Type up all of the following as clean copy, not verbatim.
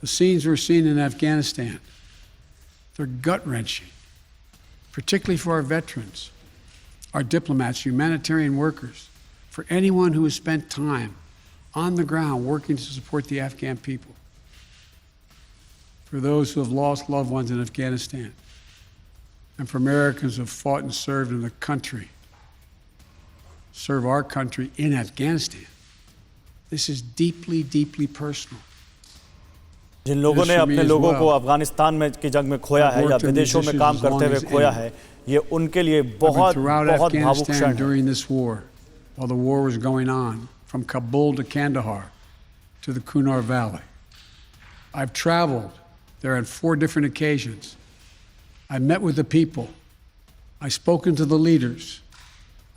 The scenes we're seeing in Afghanistan, they're gut-wrenching, particularly for our veterans, our diplomats, humanitarian workers, for anyone who has spent time on the ground working to support the Afghan people, for those who have lost loved ones in Afghanistan, and for Americans who have fought and served in the country, serve our country in Afghanistan. This is deeply, deeply personal. जिन लोगों ने अपने लोगों को अफगानिस्तान में की जंग में खोया है या विदेशों में काम करते हुए खोया है, ये उनके लिए बहुत बहुत भावुक क्षण है। During this war, while the war was going on, from Kabul to Kandahar to the Kunar Valley, I've traveled there on 4 different occasions. I met with the people. I spoken to the leaders.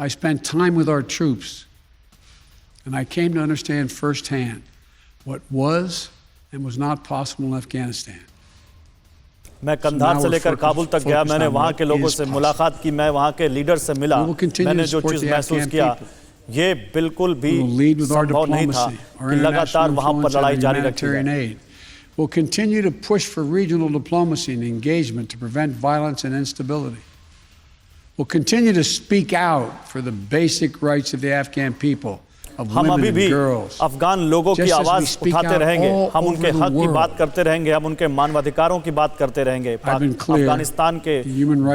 I spent time with our troops. And I came to understand firsthand what was and was not possible in Afghanistan. मैं कंधार से लेकर काबुल तक गया, मैंने वहाँ के लोगों से मुलाकात की, मैं वहाँ के लीडर से मिला, मैंने जो चीज़ महसूस किया, ये बिल्कुल भी संभव नहीं था कि लगातार वहाँ पर लड़ाई जारी रखी जाए। We'll continue to push for regional diplomacy and engagement to prevent violence and instability. We'll continue to speak out for the basic rights of the Afghan people. हम अभी भी अफगान लोगों की आवाज उठाते रहेंगे, हम उनके हक की बात करते रहेंगे, हम उनके मानवाधिकारों की बात करते रहेंगे, अफगानिस्तान के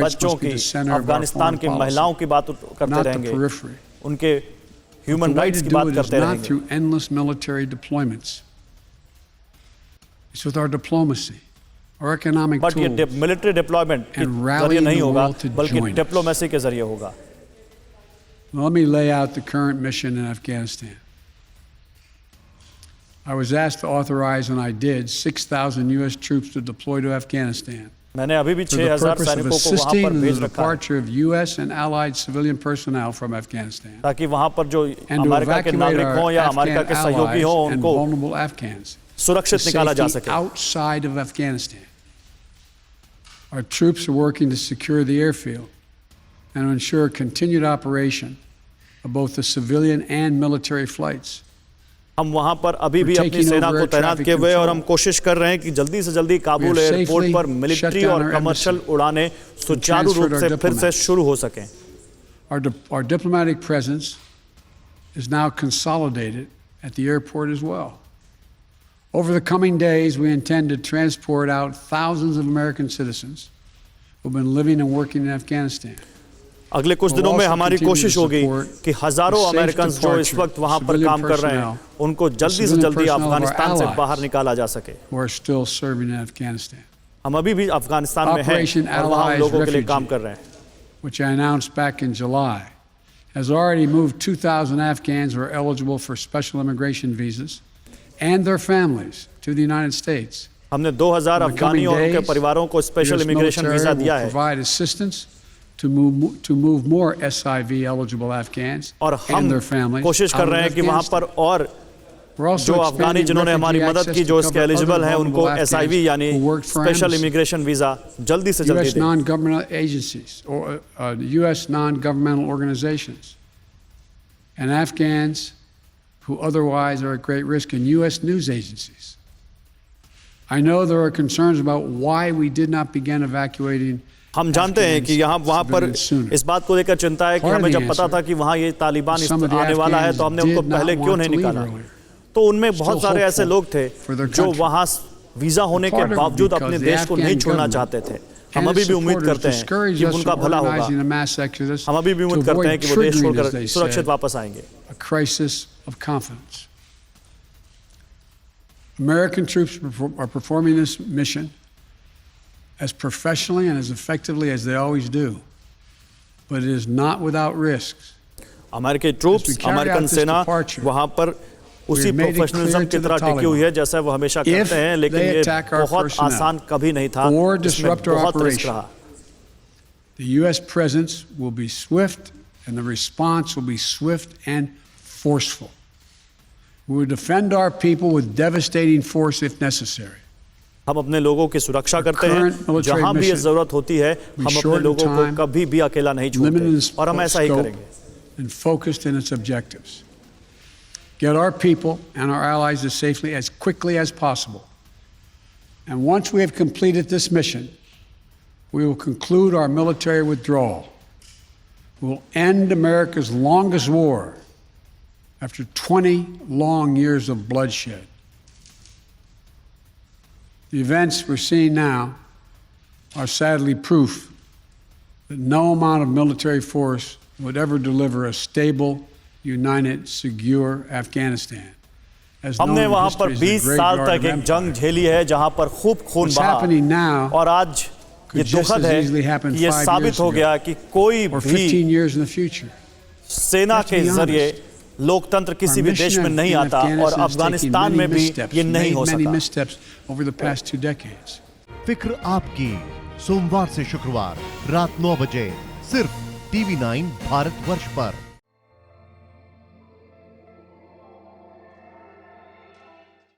बच्चों की, अफगानिस्तान की महिलाओं की बात करते रहेंगे, उनके ह्यूमन राइट्स की बात करते रहेंगे। It's with our diplomacy, our economic tools, but ये military deployment के जरिए नहीं होगा, बल्कि डिप्लोमेसी के जरिए होगा। Let me lay out the current mission in Afghanistan. I was asked to authorize, and I did, 6,000 U.S. troops to deploy to Afghanistan मैंने अभी भी 6,000 सैनिकों को वहाँ पर भेज रखा है, departure of U.S. and allied civilian personnel from Afghanistan, ताकि वहाँ पर जो अमेरिका के नागरिक हों या अमेरिका के सहयोगी हों, उनको सुरक्षित निकाला जा सके। Outside of Afghanistan, our troops are working to secure the airfield and to ensure continued operation of both the civilian and military flights. हम वहां पर अभी भी अपनी सेना को तैनात किए हुए और हम कोशिश कर रहे हैं कि जल्दी से जल्दी काबुल एयरपोर्ट पर मिलिट्री और कमर्शियल उड़ानें सुचारू रूप से फिर से शुरू हो सकें। Our diplomatic presence is now consolidated at the airport as well. Over the coming days, we intend to transport out thousands of American citizens who have been living and working in Afghanistan. अगले कुछ दिनों में हमारी कोशिश होगी कि हजारों American जो इस वक्त वहां पर काम कर रहे हैं, उनको जल्दी से जल्दी अफगानिस्तान से बाहर निकाला जा सके। हम अभी भी अफगानिस्तान में हैं और वहां लोगों के लिए काम कर रहे हैं। Which I announced back in July, has already moved 2,000 Afghans who are eligible for special immigration visas and their families to the United States. हमने 2,000 अफगानी और उनके परिवारों को स्पेशल इमिग्रेशन वीजा दिया है। Provide assistance to move more SIV eligible Afghans and their families. कोशिश कर रहे हैं कि वहां पर और जो अफगानी जिन्होंने हमारी मदद की, जो इसके एलिजिबल हैं, उनको SIV यानी स्पेशल इमिग्रेशन वीजा जल्दी से जल्दी दें। non-governmental agencies or U.S. non-governmental organizations and Afghans who otherwise are at great risk, in U.S. news agencies. I know there are concerns about why we did not begin evacuating. हम जानते हैं कि यहाँ वहाँ पर इस बात को लेकर चिंता है कि हमें जब पता था कि वहाँ ये तालिबान आने वाला है, तो हमने उनको पहले क्यों नहीं निकाला। तो उनमें बहुत सारे ऐसे लोग थे जो वहाँ वीजा होने के बावजूद अपने देश को नहीं छोड़ना चाहते थे। हम अभी भी उम्मीद करते हैं कि उनका भला होगा, हम अभी भी उम्मीद करते हैं कि वो देश छोड़कर सुरक्षित वापस आएंगे। A crisis of confidence. American troops are performing this mission as professionally and as effectively as they always do, but it is not without risks. अमेरिकी ट्रूप्स, अमेरिकन सेना वहां पर उसी प्रोफेशनलिज्म की तरह टिकी हुई है जैसा वो हमेशा करते हैं, लेकिन ये बहुत आसान कभी नहीं था, इसमें बहुत रिस्क रहा। The U.S. presence will be swift and the response will be swift and forceful. We will defend our people with devastating force if necessary. हम अपने लोगों की सुरक्षा करते हैं, जहां भी ये जरूरत होती है, हम अपने लोगों को कभी भी अकेला नहीं छोड़ते और हम ऐसा ही करेंगे। And focused in its objectives. Get our people and our allies as safely as quickly as possible And once we have completed this mission, we will conclude our military withdrawal. We will end America's longest war after 20 long years of bloodshed. The events we're seeing now are sadly proof that no amount of military force would ever deliver a stable, united, secure Afghanistan. हमने वहां पर 20 साल तक एक जंग झेली है जहां पर खूब खून बहा और आज ये दुखद है कि ये साबित हो गया कि कोई भी सेना के जरिए लोकतंत्र किसी भी देश में नहीं आता और अफगानिस्तान में भी ये नहीं हो सका। फिक्र आपकी सोमवार से शुक्रवार रात 9 बजे सिर्फ टीवी 9 भारतवर्ष पर।